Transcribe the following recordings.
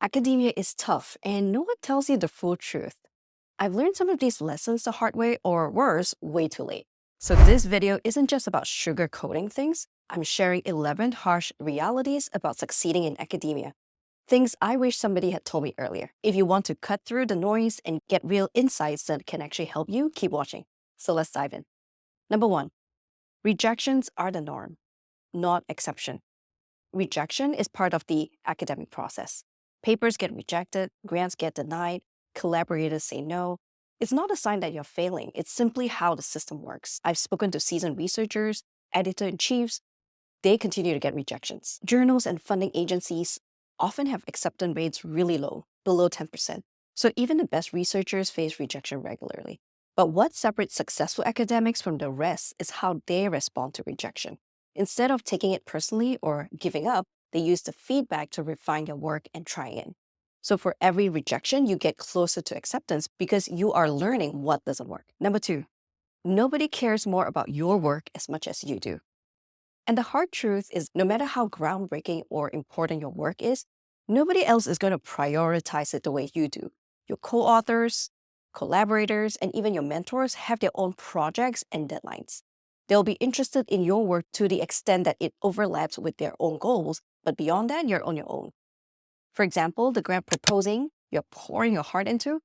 Academia is tough, and no one tells you the full truth. I've learned some of these lessons the hard way, or worse, way too late. So this video isn't just about sugarcoating things. I'm sharing 11 harsh realities about succeeding in academia. Things I wish somebody had told me earlier. If you want to cut through the noise and get real insights that can actually help you, keep watching. So let's dive in. Number 1, rejections are the norm, not exception. Rejection is part of the academic process. Papers get rejected, grants get denied, collaborators say no. It's not a sign that you're failing, it's simply how the system works. I've spoken to seasoned researchers, editor-in-chiefs, they continue to get rejections. Journals and funding agencies often have acceptance rates really low, below 10%. So even the best researchers face rejection regularly. But what separates successful academics from the rest is how they respond to rejection. Instead of taking it personally or giving up, they use the feedback to refine your work and try again. So for every rejection, you get closer to acceptance because you are learning what doesn't work. Number 2, nobody cares more about your work as much as you do. And the hard truth is, no matter how groundbreaking or important your work is, nobody else is going to prioritize it the way you do. Your co-authors, collaborators, and even your mentors have their own projects and deadlines. They'll be interested in your work to the extent that it overlaps with their own goals, but beyond that, you're on your own. For example, the grant proposing you're pouring your heart into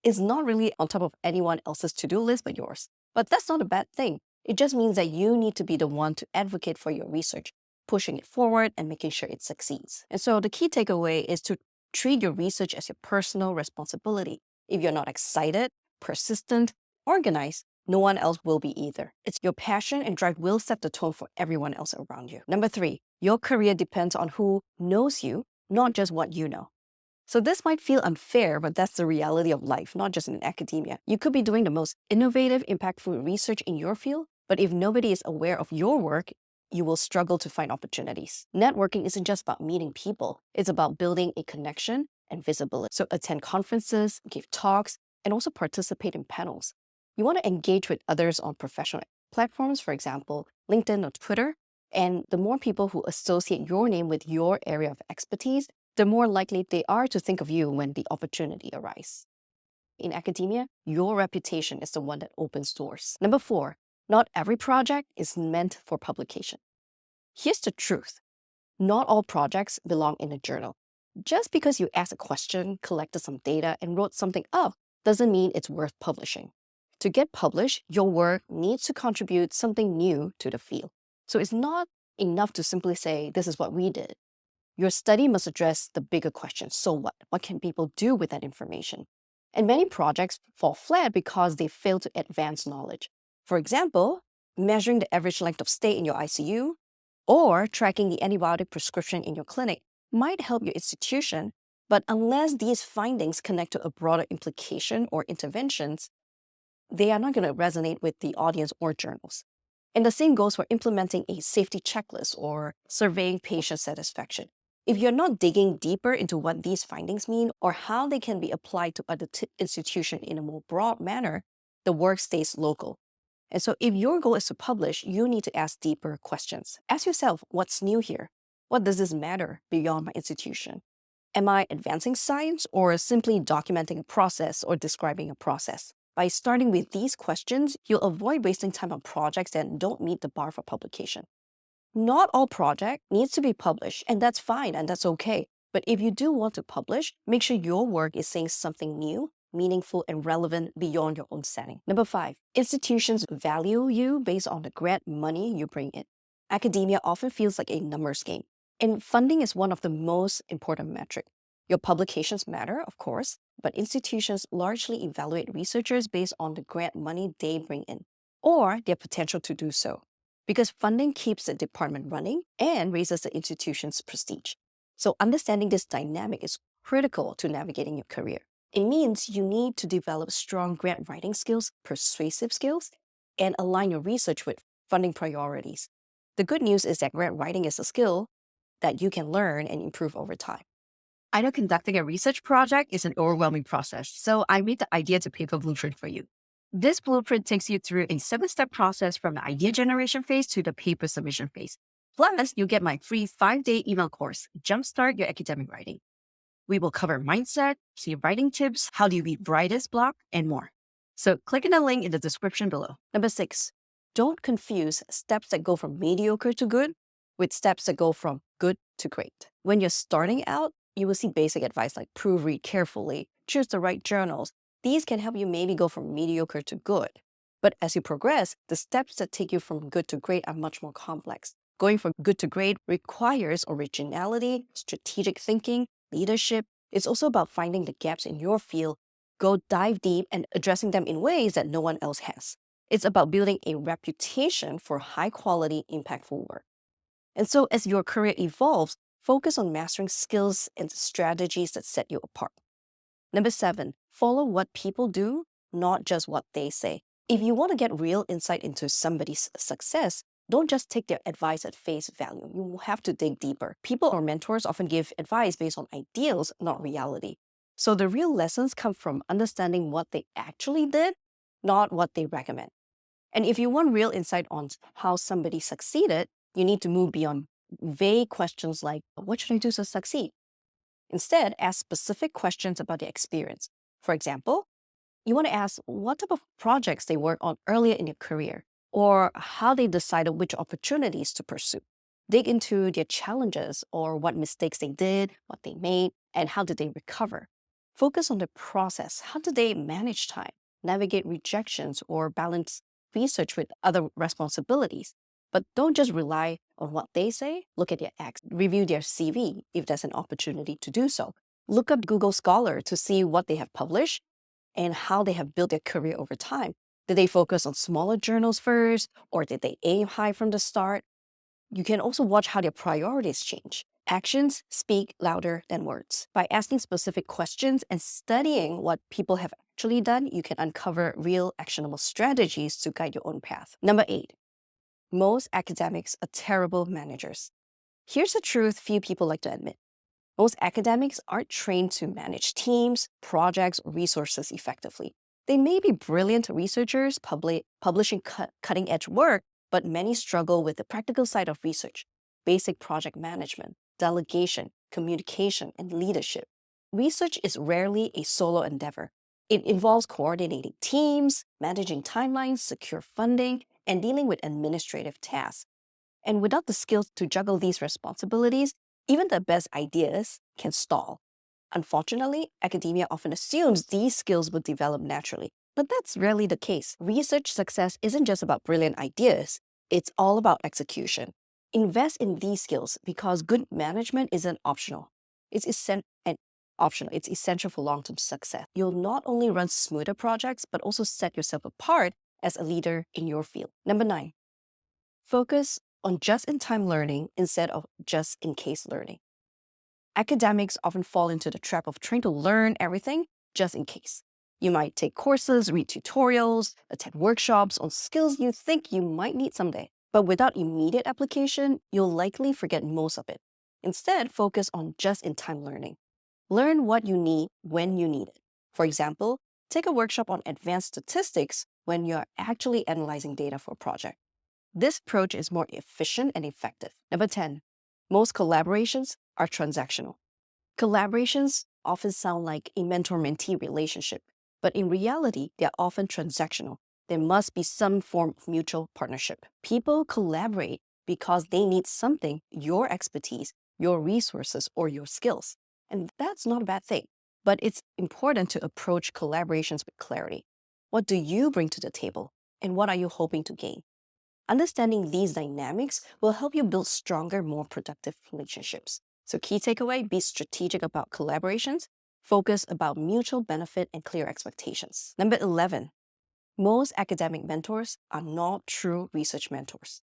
is not really on top of anyone else's to-do list but yours. But that's not a bad thing. It just means that you need to be the one to advocate for your research, pushing it forward and making sure it succeeds. And so the key takeaway is to treat your research as your personal responsibility. If you're not excited, persistent, organized, no one else will be either. It's your passion and drive will set the tone for everyone else around you. Number 3, your career depends on who knows you, not just what you know. So this might feel unfair, but that's the reality of life, not just in academia. You could be doing the most innovative, impactful research in your field, but if nobody is aware of your work, you will struggle to find opportunities. Networking isn't just about meeting people. It's about building a connection and visibility. So attend conferences, give talks, and also participate in panels. You want to engage with others on professional platforms, for example, LinkedIn or Twitter. And the more people who associate your name with your area of expertise, the more likely they are to think of you when the opportunity arises. In academia, your reputation is the one that opens doors. Number 4, not every project is meant for publication. Here's the truth. Not all projects belong in a journal. Just because you asked a question, collected some data, and wrote something up doesn't mean it's worth publishing. To get published, your work needs to contribute something new to the field. So it's not enough to simply say, this is what we did. Your study must address the bigger question. So what? What can people do with that information? And many projects fall flat because they fail to advance knowledge. For example, measuring the average length of stay in your ICU or tracking the antibiotic prescription in your clinic might help your institution, but unless these findings connect to a broader implication or interventions, they are not going to resonate with the audience or journals. And the same goes for implementing a safety checklist or surveying patient satisfaction. If you're not digging deeper into what these findings mean or how they can be applied to other institutions in a more broad manner, the work stays local. And so if your goal is to publish, you need to ask deeper questions. Ask yourself, what's new here? What does this matter beyond my institution? Am I advancing science or simply documenting a process or describing a process? By starting with these questions, you'll avoid wasting time on projects that don't meet the bar for publication. Not all project needs to be published, and that's fine and that's okay. But if you do want to publish, make sure your work is saying something new, meaningful, and relevant beyond your own setting. Number 5, institutions value you based on the grant money you bring in. Academia often feels like a numbers game, and funding is one of the most important metrics. Your publications matter, of course, but institutions largely evaluate researchers based on the grant money they bring in, or their potential to do so, because funding keeps the department running and raises the institution's prestige. So understanding this dynamic is critical to navigating your career. It means you need to develop strong grant writing skills, persuasive skills, and align your research with funding priorities. The good news is that grant writing is a skill that you can learn and improve over time. I know conducting a research project is an overwhelming process, so I made the idea to paper blueprint for you. This blueprint takes you through a 7-step process from the idea generation phase to the paper submission phase. Plus, you get my free 5-day email course, Jumpstart Your Academic Writing. We will cover mindset, key writing tips, how do you beat writer's block, and more. So click on the link in the description below. Number 6, don't confuse steps that go from mediocre to good with steps that go from good to great. When you're starting out, you will see basic advice like proofread carefully, choose the right journals. These can help you maybe go from mediocre to good. But as you progress, the steps that take you from good to great are much more complex. Going from good to great requires originality, strategic thinking, leadership. It's also about finding the gaps in your field, go dive deep and addressing them in ways that no one else has. It's about building a reputation for high quality, impactful work. And so as your career evolves, focus on mastering skills and strategies that set you apart. Number 7, follow what people do, not just what they say. If you want to get real insight into somebody's success, don't just take their advice at face value. You will have to dig deeper. People or mentors often give advice based on ideals, not reality. So the real lessons come from understanding what they actually did, not what they recommend. And if you want real insight on how somebody succeeded, you need to move beyond vague questions like, what should I do to succeed? Instead, ask specific questions about their experience. For example, you want to ask what type of projects they worked on earlier in their career, or how they decided which opportunities to pursue. Dig into their challenges or what mistakes they did, what they made, and how did they recover. Focus on the process. How did they manage time, navigate rejections, or balance research with other responsibilities? But don't just rely on what they say. Look at their acts. Review their CV if there's an opportunity to do so. Look up Google Scholar to see what they have published and how they have built their career over time. Did they focus on smaller journals first, or did they aim high from the start? You can also watch how their priorities change. Actions speak louder than words. By asking specific questions and studying what people have actually done, you can uncover real actionable strategies to guide your own path. Number 8, most academics are terrible managers. Here's the truth few people like to admit. Most academics aren't trained to manage teams, projects, or resources effectively. They may be brilliant researchers publishing cutting-edge work, but many struggle with the practical side of research, basic project management, delegation, communication, and leadership. Research is rarely a solo endeavor. It involves coordinating teams, managing timelines, secure funding, and dealing with administrative tasks. And without the skills to juggle these responsibilities, even the best ideas can stall. Unfortunately, academia often assumes these skills will develop naturally, but that's rarely the case. Research success isn't just about brilliant ideas, it's all about execution. Invest in these skills because good management isn't optional. It's essential for long-term success. You'll not only run smoother projects, but also set yourself apart as a leader in your field. Number 9, focus on just-in-time learning instead of just-in-case learning. Academics often fall into the trap of trying to learn everything just in case. You might take courses, read tutorials, attend workshops on skills you think you might need someday. But without immediate application, you'll likely forget most of it. Instead, focus on just-in-time learning. Learn what you need when you need it. For example, take a workshop on advanced statistics when you're actually analyzing data for a project. This approach is more efficient and effective. Number 10, most collaborations are transactional. Collaborations often sound like a mentor-mentee relationship, but in reality, they're often transactional. There must be some form of mutual partnership. People collaborate because they need something, your expertise, your resources, or your skills. And that's not a bad thing, but it's important to approach collaborations with clarity. What do you bring to the table, and what are you hoping to gain? Understanding these dynamics will help you build stronger, more productive relationships. So key takeaway, be strategic about collaborations, focus about mutual benefit and clear expectations. Number 11, most academic mentors are not true research mentors.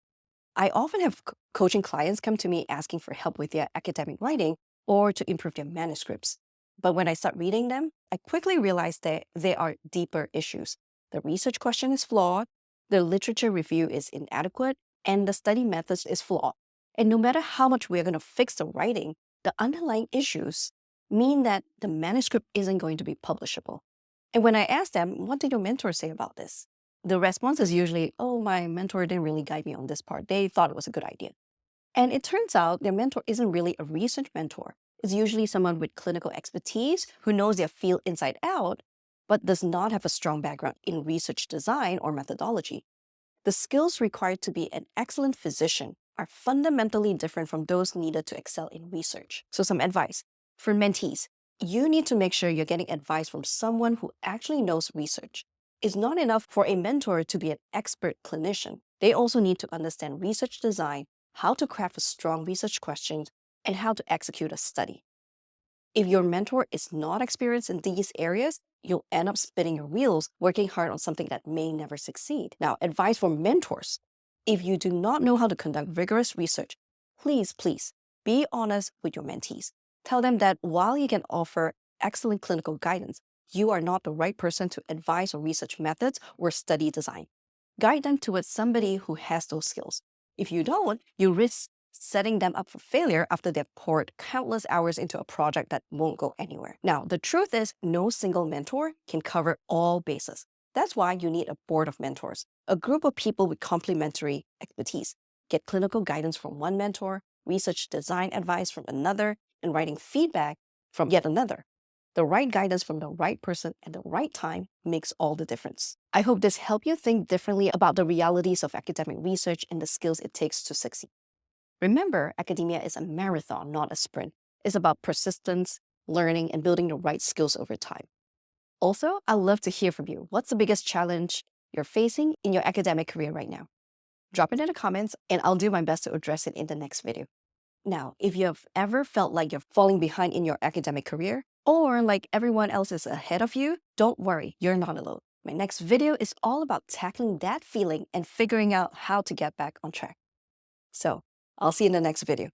I often have coaching clients come to me asking for help with their academic writing or to improve their manuscripts. But when I start reading them, I quickly realize that there are deeper issues. The research question is flawed, the literature review is inadequate, and the study methods is flawed. And no matter how much we're going to fix the writing, the underlying issues mean that the manuscript isn't going to be publishable. And when I ask them, what did your mentor say about this? The response is usually, oh, my mentor didn't really guide me on this part. They thought it was a good idea. And it turns out their mentor isn't really a research mentor. is usually someone with clinical expertise who knows their field inside out, but does not have a strong background in research design or methodology. The skills required to be an excellent physician are fundamentally different from those needed to excel in research. So, some advice for mentees: you need to make sure you're getting advice from someone who actually knows research. It's not enough for a mentor to be an expert clinician. They also need to understand research design, how to craft a strong research question, and how to execute a study. If your mentor is not experienced in these areas, you'll end up spinning your wheels working hard on something that may never succeed. Now, advice for mentors: if you do not know how to conduct rigorous research, please be honest with your mentees. Tell them that while you can offer excellent clinical guidance, you are not the right person to advise on research methods or study design. Guide them towards somebody who has those skills. If you don't, you risk setting them up for failure after they've poured countless hours into a project that won't go anywhere. Now, the truth is, no single mentor can cover all bases. That's why you need a board of mentors, a group of people with complementary expertise. Get clinical guidance from one mentor, research design advice from another, and writing feedback from yet another. The right guidance from the right person at the right time makes all the difference. I hope this helped you think differently about the realities of academic research and the skills it takes to succeed. Remember, academia is a marathon, not a sprint. It's about persistence, learning, and building the right skills over time. Also, I'd love to hear from you. What's the biggest challenge you're facing in your academic career right now? Drop it in the comments, and I'll do my best to address it in the next video. Now, if you have ever felt like you're falling behind in your academic career, or like everyone else is ahead of you, don't worry, you're not alone. My next video is all about tackling that feeling and figuring out how to get back on track. So, I'll see you in the next video.